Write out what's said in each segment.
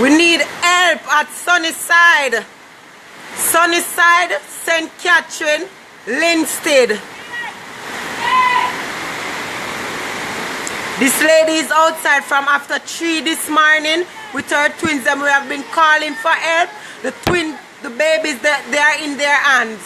We need help at Sunnyside. Sunnyside, St. Catherine, Linstead. This lady is outside from after 3 this morning with her twins, and we have been calling for help. The babies, they are in their hands.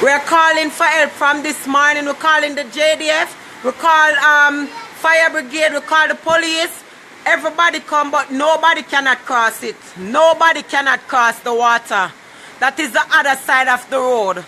We are calling for help from this morning. We're calling the JDF. We call fire brigade. We call the police. Everybody come, but nobody cannot cross it. Nobody cannot cross the water. That is the other side of the road.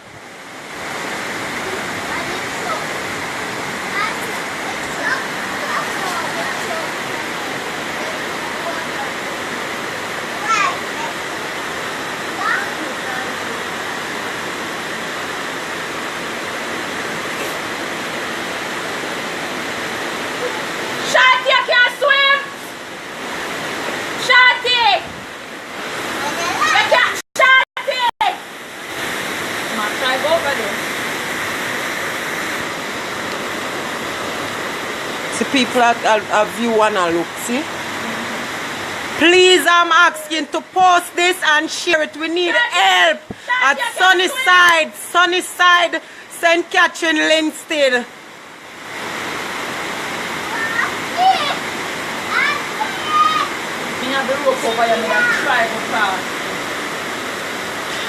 See, people at view wanna look, see? Please, I'm asking to post this and share it. We need help at Sunnyside, St. Catherine, Linstead.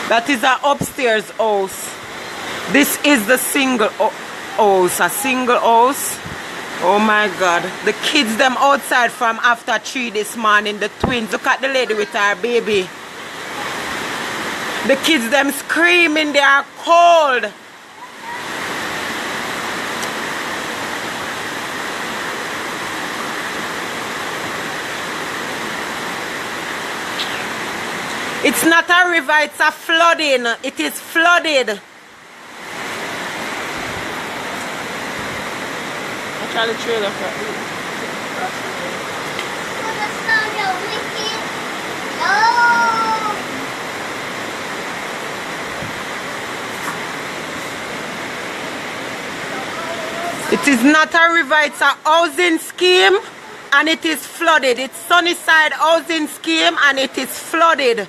That is an upstairs house. This is the single house, a single house. Oh my God. The kids them outside from after 3 this morning, the twins. Look at the lady with her baby. The kids them screaming, they are cold. It's not a river, it's a flooding. It is flooded. The trailer It is not a river, it's a housing scheme and it is flooded. It's Sunnyside housing scheme and it is flooded.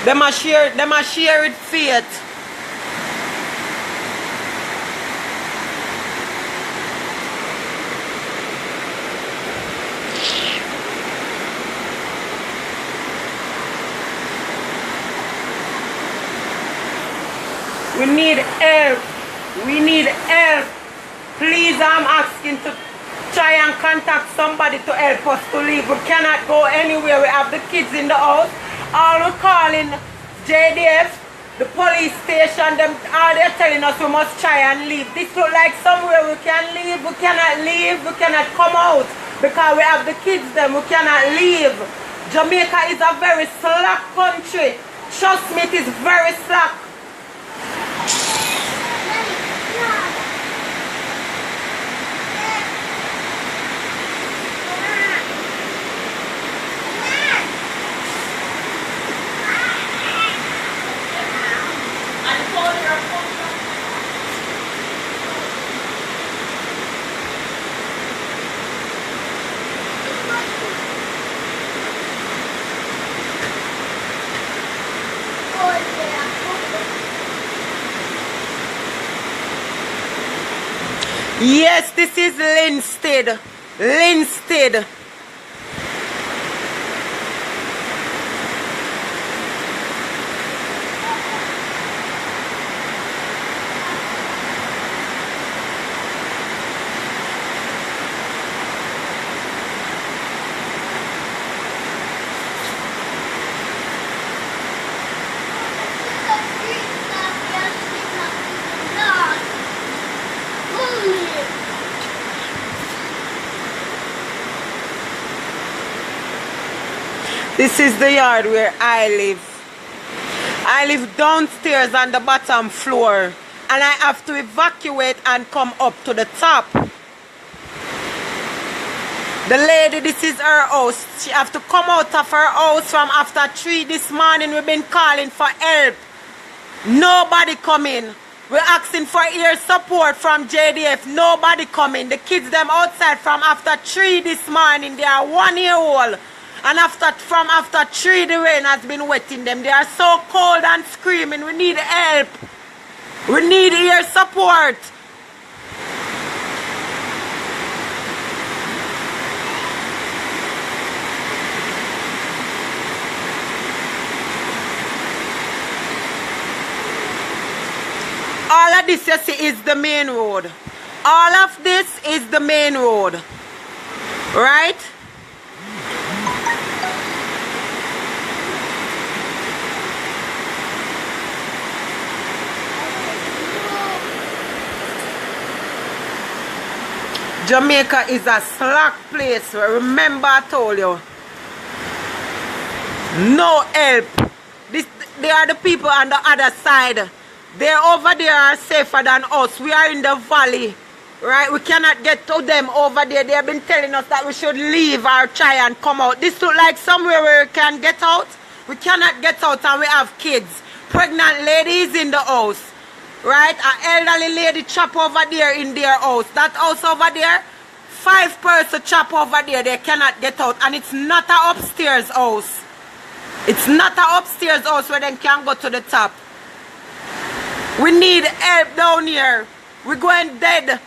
Them a share it faith. We need help. We need help. Please, I'm asking to try and contact somebody to help us to leave. We cannot go anywhere. We have the kids in the house. All we're calling JDF, the police station, them all they're telling us we must try and leave. This look like somewhere we can leave. We cannot leave. We cannot come out because we have the kids them. We cannot leave. Jamaica is a very slack country. Trust me, it is very slack. Yes, this is Linstead. Linstead. This is the yard where I live. I live downstairs on the bottom floor. and I have to evacuate and come up to the top. The lady, this is her house. She have to come out of her house from after 3 this morning. We've been calling for help. Nobody coming. We're asking for ear support from JDF. Nobody coming. The kids them outside from after 3 this morning. They are 1 year old. And from after 3 the rain has been wetting them. They are so cold and screaming. We need help. We need ear support. All of this you see is the main road. All of this is the main road. Right? Jamaica is a slack place. Remember I told you. No help. They are the people on the other side. They over there are safer than us. We are in the valley. Right? We cannot get to them over there. They have been telling us that we should leave or try and come out. This looks like somewhere where we can get out. We cannot get out and we have kids. Pregnant ladies in the house. Right? An elderly lady chop over there in their house. That house over there, 5 person chop over there. They cannot get out. And it's not an upstairs house. It's not an upstairs house where they can go to the top. We need help down here. We're going dead.